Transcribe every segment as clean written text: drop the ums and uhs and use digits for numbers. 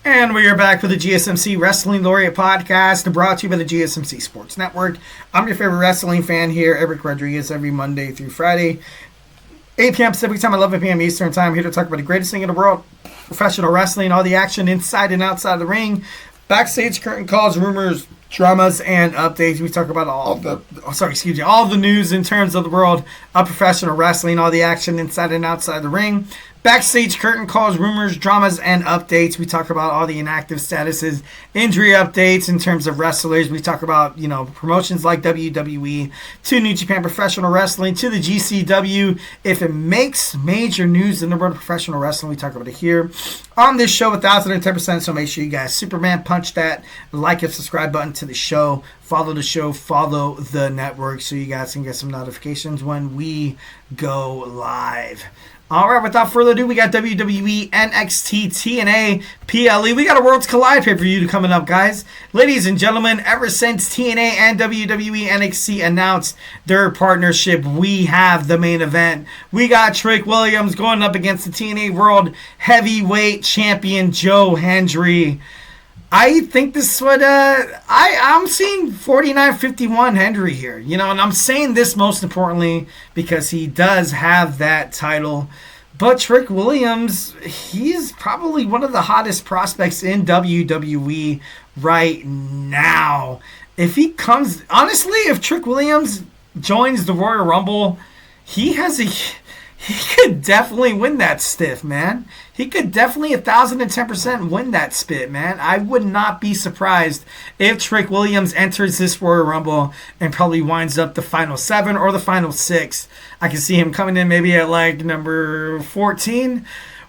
And we are back with the GSMC Wrestling Laureate podcast, brought to you by the GSMC Sports Network. I'm your favorite wrestling fan here, Eric Rodriguez, every Monday through Friday, 8 p.m. Pacific time, 11 p.m. Eastern time, here to talk about the greatest thing in the world, professional wrestling, all the action inside and outside the ring, backstage curtain calls, rumors, dramas, and updates. We talk about all the news in terms of the world of professional wrestling, all the action inside and outside the ring. Backstage curtain calls, rumors, dramas, and updates. We talk about all the inactive statuses, injury updates in terms of wrestlers. We talk about, promotions like WWE, to New Japan Professional Wrestling, to the GCW. If it makes major news in the world of professional wrestling, we talk about it here on this show 1010%. So make sure you guys Superman punch that like and subscribe button to the show. Follow the show, follow the network so you guys can get some notifications when we go live. All right, without further ado, we got WWE NXT, TNA, PLE. We got a Worlds Collide pay-per-view coming up, guys. Ladies and gentlemen, ever since TNA and WWE NXT announced their partnership, we have the main event. We got Trick Williams going up against the TNA World Heavyweight Champion Joe Hendry. I think this would, I'm seeing 49-51 Hendry here, and I'm saying this most importantly because he does have that title. But Trick Williams, he's probably one of the hottest prospects in WWE right now. If if Trick Williams joins the Royal Rumble, he could definitely win that stiff, man. He could definitely 1,010% win that spit, man. I would not be surprised if Trick Williams enters this Royal Rumble and probably winds up the final 7 or the final 6. I can see him coming in maybe at number 14.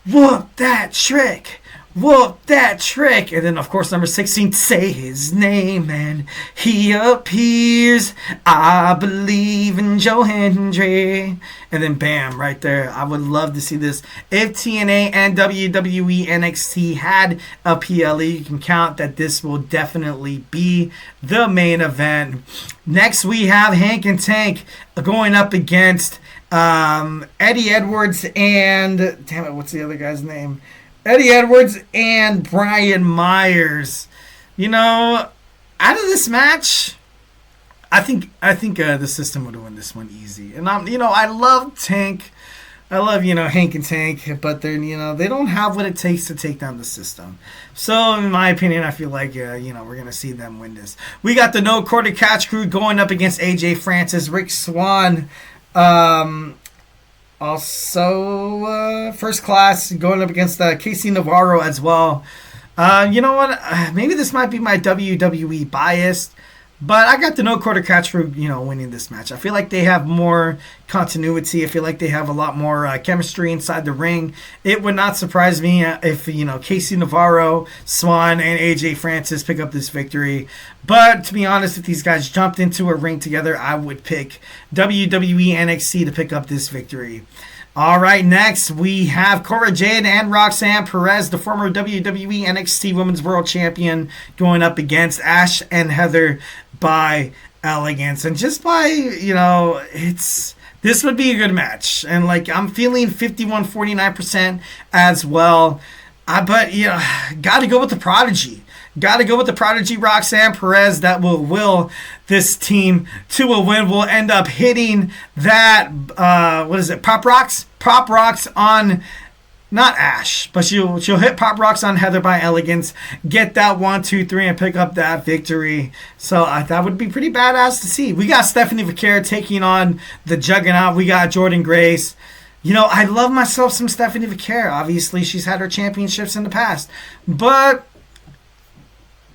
Whoop that Trick. Whoop that Trick. And then, of course, number 16, say his name, and he appears. I believe in Joe Hendry. And then, bam, right there. I would love to see this. If TNA and WWE NXT had a PLE, you can count that this will definitely be the main event. Next, we have Hank and Tank going up against Eddie Edwards and, damn it, what's the other guy's name? Eddie Edwards and Brian Myers. Out of this match, I think the system would win this one easy. And I love Tank. I love, Hank and Tank, but they're, they don't have what it takes to take down the system. So, in my opinion, I feel like, we're going to see them win this. We got the No Quarter Catch Crew going up against AJ Francis, Rick Swann, also, First Class going up against Casey Navarro as well. You know what? Maybe this might be my WWE bias, but I got the No Quarter Catch Crew, winning this match. I feel like they have more continuity. I feel like they have a lot more chemistry inside the ring. It would not surprise me if, Casey Navarro, Swan, and AJ Francis pick up this victory. But to be honest, if these guys jumped into a ring together, I would pick WWE NXT to pick up this victory. All right, next we have Cora Jade and Roxanne Perez, the former WWE NXT Women's World Champion, going up against Ash and Heather by Elegance. And just by, this would be a good match. And, I'm feeling 51-49% as well. But, got to go with the Prodigy. Got to go with the Prodigy, Roxanne Perez. That will this team to a win. Will end up hitting that, Pop Rocks? Pop Rocks on, not Ash, but she'll hit Pop Rocks on Heather by Elegance, get that 1, 2, 3, and pick up that victory. So that would be pretty badass to see. We got Stephanie Vaquer taking on the Juggernaut. We got Jordan Grace. I love myself some Stephanie Vaquer. Obviously, she's had her championships in the past. But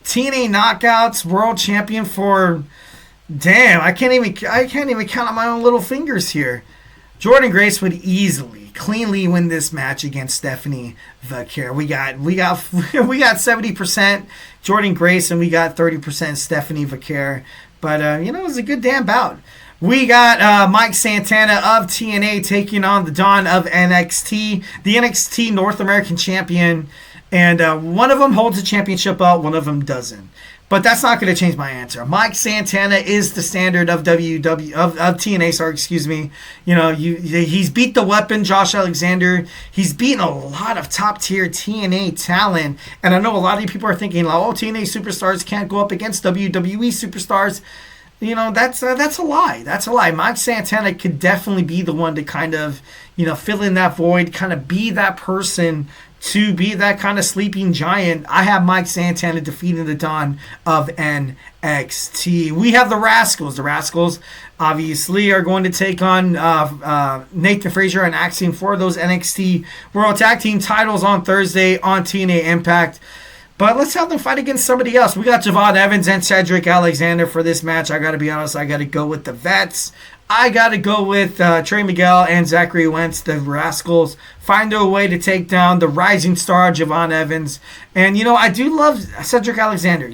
TNA Knockouts World Champion for, damn, I can't even count on my own little fingers here. Jordan Grace would easily, cleanly win this match against Stephanie Vaquer. We got 70% Jordan Grace and we got 30% Stephanie Vaquer. But it was a good damn bout. We got Mike Santana of TNA taking on the Dawn of NXT, the NXT North American Champion. And one of them holds a championship belt, one of them doesn't. But that's not going to change my answer. Mike Santana is the standard of of TNA. Sorry, excuse me. He's beat the Weapon, Josh Alexander. He's beaten a lot of top tier TNA talent, and I know a lot of people are thinking, like, oh, TNA superstars can't go up against WWE superstars. That's a lie. That's a lie. Mike Santana could definitely be the one to kind of, fill in that void, kind of be that person to be that kind of sleeping giant. I have Mike Santana defeating the Dawn of NXT. We have the Rascals. The Rascals obviously are going to take on Nathan Frazier and Axiom for those NXT World Tag Team titles on Thursday on TNA Impact. But let's have them fight against somebody else. We got Javon Evans and Cedric Alexander for this match. I got to be honest, I got to go with the vets. I got to go with Trey Miguel and Zachary Wentz, the Rascals. Find a way to take down the rising star, Javon Evans. And, I do love Cedric Alexander.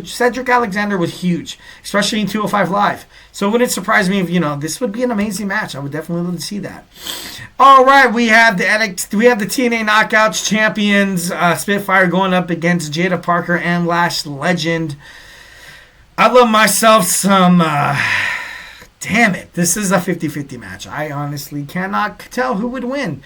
Cedric Alexander was huge, especially in 205 Live. So it wouldn't surprise me if, this would be an amazing match. I would definitely love to see that. All right, we have the TNA Knockouts champions, Spitfire, going up against Jada Parker and Lash Legend. I love myself some... Damn it, this is a 50-50 match. I honestly cannot tell who would win.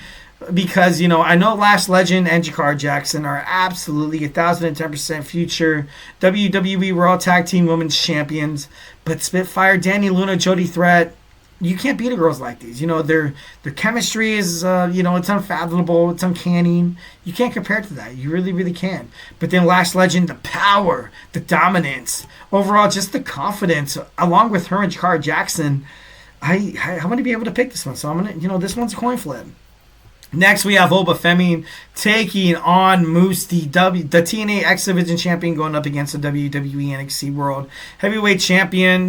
Because, I know Lash Legend and Jakar Jackson are absolutely 1,010% future WWE World Tag Team Women's Champions. But Spitfire, Danny Luna, Jody Threat, you can't beat girls like these. Their chemistry is, it's unfathomable. It's uncanny. You can't compare it to that. You really, really can. But then Lash Legend, the power, the dominance, overall just the confidence, along with her and Jakar Jackson, I'm going to be able to pick this one. So I'm going to, this one's a coin flip. Next, we have Oba Femi taking on Moose, the TNA X Division champion, going up against the WWE NXT World Heavyweight Champion.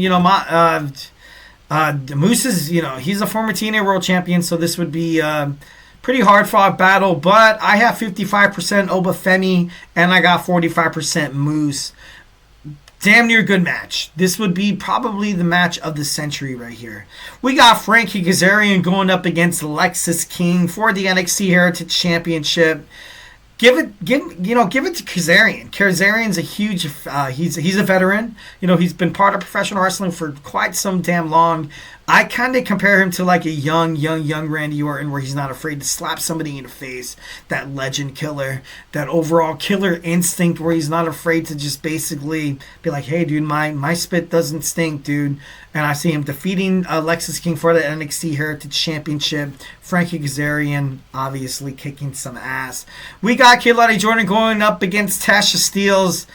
Moose is, he's a former TNA World Champion, so this would be a pretty hard-fought battle. But I have 55% Oba Femi, and I got 45% Moose. Damn near good match. This would be probably the match of the century right here. We got Frankie Kazarian going up against Lexis King for the NXT Heritage Championship. Give it to Kazarian. Kazarian's a huge, he's a veteran. He's been part of professional wrestling for quite some damn long. I kind of compare him to like a young Randy Orton, where he's not afraid to slap somebody in the face. That legend killer, that overall killer instinct, where he's not afraid to just basically be like, hey, dude, my spit doesn't stink, dude. And I see him defeating Lexis King for the NXT Heritage Championship. Frankie Kazarian obviously kicking some ass. We got Kaylani Jordan going up against Tasha Steelz.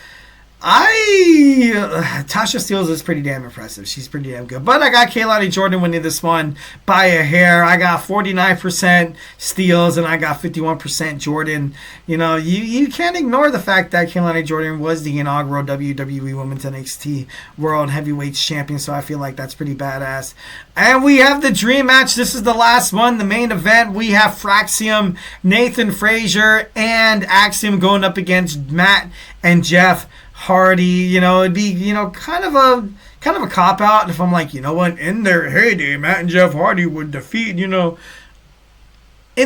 Tasha Steelz is pretty damn impressive. She's pretty damn good. But I got Kaylani Jordan winning this one by a hair. I got 49% Steelz and I got 51% Jordan. You can't ignore the fact that Kaylani Jordan was the inaugural WWE Women's NXT World Heavyweight Champion, so I feel like that's pretty badass. And we have the dream match. This is the last one, the main event. We have Fraxium, Nathan Frazier, and Axiom going up against Matt and Jeff Hardy. It'd be, kind of a cop out if I'm like, what, in their heyday, Matt and Jeff Hardy would defeat, in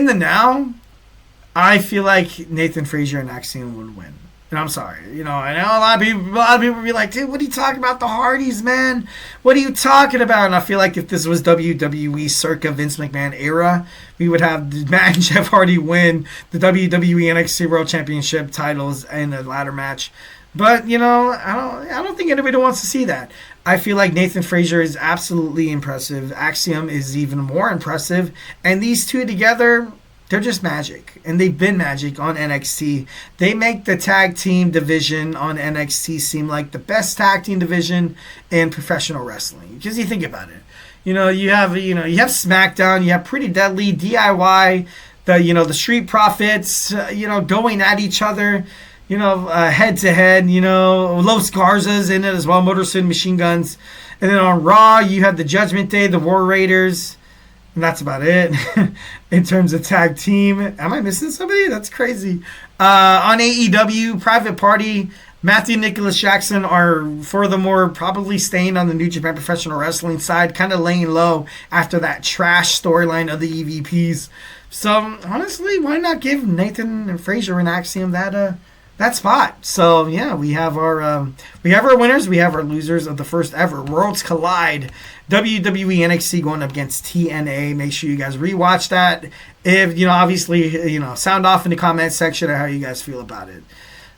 the now, I feel like Nathan Frazier and Axiom would win. And I'm sorry, I know a lot of people would be like, dude, what are you talking about, the Hardys, man? What are you talking about? And I feel like if this was WWE circa Vince McMahon era, we would have Matt and Jeff Hardy win the WWE NXT World Championship titles in a ladder match. But, I don't think anybody wants to see that. I feel like Nathan Frazier is absolutely impressive. Axiom is even more impressive. And these two together, they're just magic. And they've been magic on NXT. They make the tag team division on NXT seem like the best tag team division in professional wrestling. Because you think about it. You have SmackDown, you have Pretty Deadly, DIY, the Street Profits, going at each other. Head to head, Los Garza's in it as well, Motor City Machine Guns. And then on Raw, you have the Judgment Day, the War Raiders, and that's about it in terms of tag team. Am I missing somebody? That's crazy. On AEW, Private Party, Matthew Nicholas Jackson are furthermore probably staying on the New Japan Professional Wrestling side, kind of laying low after that trash storyline of the EVPs. So honestly, why not give Nathan and Frazier and Axiom that that spot. So yeah, we have our winners, we have our losers of the first ever Worlds Collide WWE NXT going up against TNA. Make sure you guys rewatch that. If obviously sound off in the comment section of how you guys feel about it.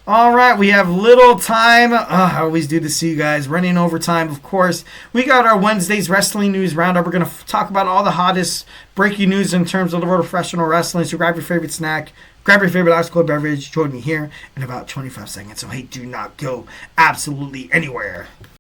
All right, we have little time. I always do this to you guys. Running over time, of course. We got our Wednesday's Wrestling News Roundup. We're going to talk about all the hottest breaking news in terms of the world of professional wrestling. So grab your favorite snack, grab your favorite ice cold beverage. Join me here in about 25 seconds. So, hey, do not go absolutely anywhere.